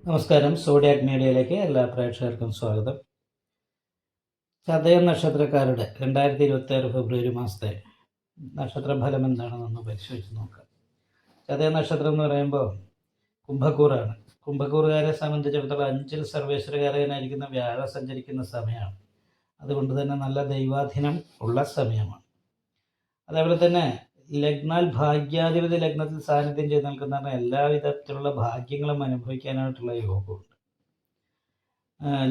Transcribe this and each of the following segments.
നമസ്കാരം. സോഡിയാക് മീഡിയയിലേക്ക് എല്ലാ പ്രേക്ഷകർക്കും സ്വാഗതം. ചതയം നക്ഷത്രക്കാരുടെ 2026 ഫെബ്രുവരി മാസത്തെ നക്ഷത്രഫലം എന്താണെന്നൊന്ന് പരിശോധിച്ച് നോക്കാം. ചതയം നക്ഷത്രം എന്ന് പറയുമ്പോൾ കുംഭക്കൂറാണ്. കുംഭക്കൂറുകാരെ സംബന്ധിച്ചിടത്തോളം 5-ൽ സർവേശ്വരകാരകനായിരിക്കുന്ന വ്യാഴം സഞ്ചരിക്കുന്ന സമയമാണ്. അതുകൊണ്ട് തന്നെ നല്ല ദൈവാധീനം ഉള്ള സമയമാണ്. അതേപോലെ തന്നെ ലഗ്നാൽ ഭാഗ്യാധിപതി ലഗ്നത്തിൽ സാന്നിധ്യം ചെയ്ത് നിൽക്കുന്ന എല്ലാവിധത്തിലുള്ള ഭാഗ്യങ്ങളും അനുഭവിക്കാനായിട്ടുള്ള യോഗമുണ്ട്.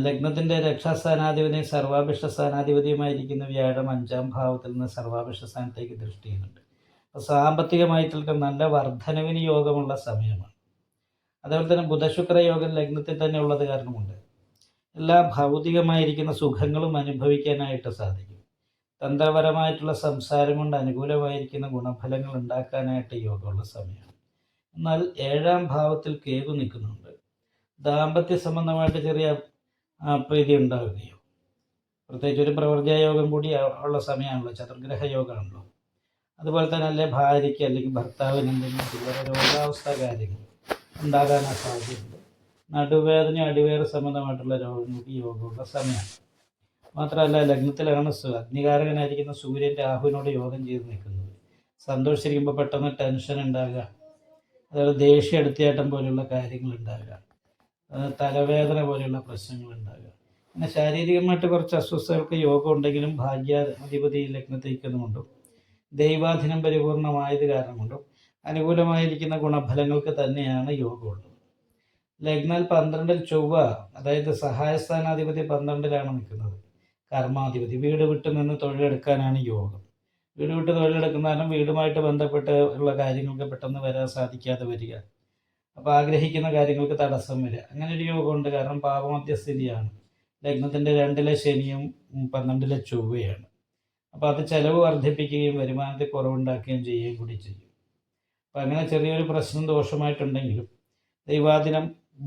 ലഗ്നത്തിൻ്റെ രക്ഷാസ്ഥാനാധിപതിയും സർവാഭിഷ്ട സ്ഥാനാധിപതിയുമായിരിക്കുന്ന വ്യാഴം 5-ാം ഭാവത്തിൽ നിന്ന് സർവാഭിഷ്ട സ്ഥാനത്തേക്ക് ദൃഷ്ടി ചെയ്യുന്നുണ്ട്. അപ്പോൾ സാമ്പത്തികമായിട്ടുള്ള നല്ല വർധനവിന് യോഗമുള്ള സമയമാണ്. അതേപോലെ തന്നെ ബുധശുക്ര യോഗം ലഗ്നത്തിൽ തന്നെ ഉള്ളത് കാരണമുണ്ട് എല്ലാ ഭൗതികമായിരിക്കുന്ന സുഖങ്ങളും അനുഭവിക്കാനായിട്ട് സാധിക്കും. തന്ത്രപരമായിട്ടുള്ള സംസാരം കൊണ്ട് അനുകൂലമായിരിക്കുന്ന ഗുണഫലങ്ങൾ ഉണ്ടാക്കാനായിട്ട് യോഗമുള്ള സമയമാണ്. എന്നാൽ 7-ാം ഭാവത്തിൽ കേതു നിൽക്കുന്നുണ്ട്. ദാമ്പത്യ സംബന്ധമായിട്ട് ചെറിയ പ്രീതി ഉണ്ടാവുകയോ, പ്രത്യേകിച്ച് ഒരു പ്രവർത്തിയ യോഗം കൂടി ഉള്ള സമയമാണല്ലോ, ചതുർഗ്രഹ യോഗമാണല്ലോ. അതുപോലെ തന്നെ അല്ലെ ഭാര്യയ്ക്ക് അല്ലെങ്കിൽ ഭർത്താവിന് എന്തെങ്കിലും ചില്ലറ രോഗാവസ്ഥ കാര്യങ്ങൾ ഉണ്ടാകാനാണ് സാധ്യതയുണ്ട്. നടുവേദന അടിവേറെ സംബന്ധമായിട്ടുള്ള രോഗങ്ങൾക്ക് യോഗമുള്ള സമയമാണ്. മാത്രമല്ല ലഗ്നത്തിലാണ് അഗ്നികാരകനായിരിക്കുന്ന സൂര്യൻ രാഹുവിനോട് യോഗം ചെയ്ത് നിൽക്കുന്നത്. സന്തോഷിച്ചിരിക്കുമ്പോൾ പെട്ടെന്ന് ടെൻഷൻ ഉണ്ടാകുക, അതുപോലെ ദേഷ്യം എടുത്തിയാട്ടം പോലെയുള്ള കാര്യങ്ങൾ ഉണ്ടാകുക, തലവേദന പോലെയുള്ള പ്രശ്നങ്ങൾ ഉണ്ടാകുക. അങ്ങനെ ശാരീരികമായിട്ട് കുറച്ച് അസ്വസ്ഥതകൾക്ക് യോഗം ഉണ്ടെങ്കിലും ഭാഗ്യാധിപതി ലഗ്നത്തിൽ നിൽക്കുന്നതുകൊണ്ടും ദൈവാധീനം പരിപൂർണമായത് കാരണം കൊണ്ടും അനുകൂലമായിരിക്കുന്ന ഗുണഫലങ്ങൾക്ക് തന്നെയാണ് യോഗമുള്ളത്. ലഗ്നാൽ 12-ൽ ചൊവ്വ, അതായത് സഹായസ്ഥാനാധിപതി 12-ലാണ് നിൽക്കുന്നത്. കർമാധിപതി വീട് വിട്ട് നിന്ന് തൊഴിലെടുക്കാനാണ് യോഗം. വീട് വിട്ട് തൊഴിലെടുക്കുന്നതിനും വീടുമായിട്ട് ബന്ധപ്പെട്ട് ഉള്ള കാര്യങ്ങൾക്ക് പെട്ടെന്ന് വരാൻ സാധിക്കാതെ വരിക, അപ്പോൾ ആഗ്രഹിക്കുന്ന കാര്യങ്ങൾക്ക് തടസ്സം വരിക, അങ്ങനെ ഒരു യോഗമുണ്ട്. കാരണം പാപമധ്യസ്ഥിതിയാണ്. ലഗ്നത്തിൻ്റെ 2-ലെ ശനിയും 12-ലെ ചൊവ്വയാണ്. അപ്പോൾ അത് ചെലവ് വർദ്ധിപ്പിക്കുകയും വരുമാനത്തിൽ കുറവുണ്ടാക്കുകയും ചെയ്യുകയും കൂടി ചെയ്യും. അപ്പോൾ അങ്ങനെ ചെറിയൊരു പ്രശ്നം ദോഷമായിട്ടുണ്ടെങ്കിലും ദൈവാധീനം,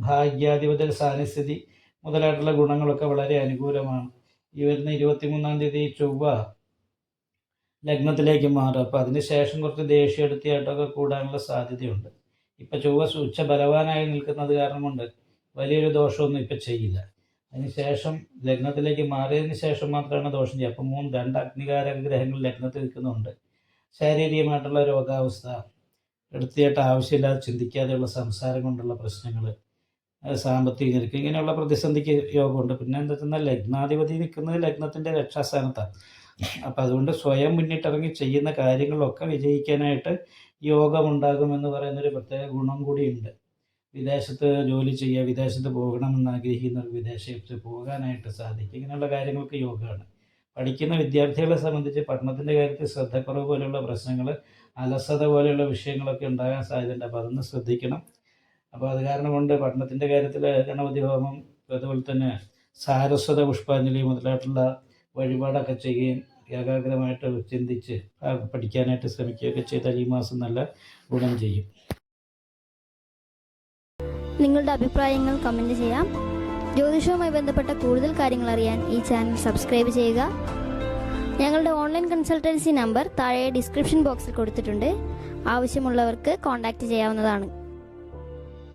ഭാഗ്യാധിപതി സാന്നിസ്ഥിതി മുതലായിട്ടുള്ള ഗുണങ്ങളൊക്കെ വളരെ അനുകൂലമാണ്. ഈ വരുന്ന 23-ാം തീയതി ചൊവ്വ ലഗ്നത്തിലേക്ക് മാറും. അപ്പോൾ അതിന് ശേഷം കുറച്ച് ദേഷ്യം എടുത്തിയായിട്ടൊക്കെ കൂടാനുള്ള സാധ്യതയുണ്ട്. ഇപ്പം ചൊവ്വ ഉച്ച ബലവാനായി നിൽക്കുന്നത് കാരണം കൊണ്ട് വലിയൊരു ദോഷമൊന്നും ഇപ്പം ചെയ്യില്ല. അതിന് ശേഷം ലഗ്നത്തിലേക്ക് മാറിയതിന് ശേഷം മാത്രമാണ് ദോഷം ചെയ്യുക. അപ്പം 2 അഗ്നികാരക ഗ്രഹങ്ങൾ ലഗ്നത്തിൽ നിൽക്കുന്നുണ്ട്. ശാരീരികമായിട്ടുള്ള രോഗാവസ്ഥ, എടുത്തിയായിട്ട് ആവശ്യമില്ലാതെ ചിന്തിക്കാതെയുള്ള സംസാരം കൊണ്ടുള്ള പ്രശ്നങ്ങൾ, സാമ്പത്തിക ഞെരുക്കം, ഇങ്ങനെയുള്ള പ്രതിസന്ധിക്ക് യോഗമുണ്ട്. പിന്നെ എന്താ വെച്ചാൽ ലഗ്നാധിപതി നിൽക്കുന്നത് ലഗ്നത്തിൻ്റെ രക്ഷാസ്ഥാനത്താണ്. അപ്പം അതുകൊണ്ട് സ്വയം മുന്നിട്ടിറങ്ങി ചെയ്യുന്ന കാര്യങ്ങളിലൊക്കെ വിജയിക്കാനായിട്ട് യോഗമുണ്ടാകുമെന്ന് പറയുന്നൊരു പ്രത്യേക ഗുണം കൂടിയുണ്ട്. വിദേശത്ത് ജോലി ചെയ്യുക, വിദേശത്ത് പോകണമെന്ന് ആഗ്രഹിക്കുന്നവർക്ക് വിദേശത്ത് പോകാനായിട്ട് സാധിക്കും. ഇങ്ങനെയുള്ള കാര്യങ്ങൾക്ക് യോഗമാണ്. പഠിക്കുന്ന വിദ്യാർത്ഥികളെ സംബന്ധിച്ച് പഠനത്തിൻ്റെ കാര്യത്തിൽ ശ്രദ്ധക്കുറവ് പോലെയുള്ള പ്രശ്നങ്ങൾ, അലസത പോലെയുള്ള വിഷയങ്ങളൊക്കെ ഉണ്ടാകാൻ സാധ്യതയുണ്ട്. അപ്പോൾ അതൊന്ന് ശ്രദ്ധിക്കണം. അപ്പോൾ അത് കാരണം കൊണ്ട് പഠനത്തിൻ്റെ കാര്യത്തിൽ ഗണപതി ഹോമം, അതുപോലെ തന്നെ സാരസ്വത പുഷ്പാഞ്ജലി മുതലായിട്ടുള്ള വഴിപാടൊക്കെ ചെയ്യുകയും ഏകാഗ്രമായിട്ട് ചിന്തിച്ച് പഠിക്കാനായിട്ട് ശ്രമിക്കുകയൊക്കെ ചെയ്താൽ ഈ മാസം നല്ല ഗുണം ചെയ്യും. നിങ്ങളുടെ അഭിപ്രായങ്ങൾ കമൻറ്റ് ചെയ്യാം. ജ്യോതിഷവുമായി ബന്ധപ്പെട്ട കൂടുതൽ കാര്യങ്ങൾ അറിയാൻ ഈ ചാനൽ സബ്സ്ക്രൈബ് ചെയ്യുക. ഞങ്ങളുടെ ഓൺലൈൻ കൺസൾട്ടൻസി നമ്പർ താഴെ ഡിസ്ക്രിപ്ഷൻ ബോക്സിൽ കൊടുത്തിട്ടുണ്ട്. ആവശ്യമുള്ളവർക്ക് കോൺടാക്റ്റ് ചെയ്യാവുന്നതാണ്.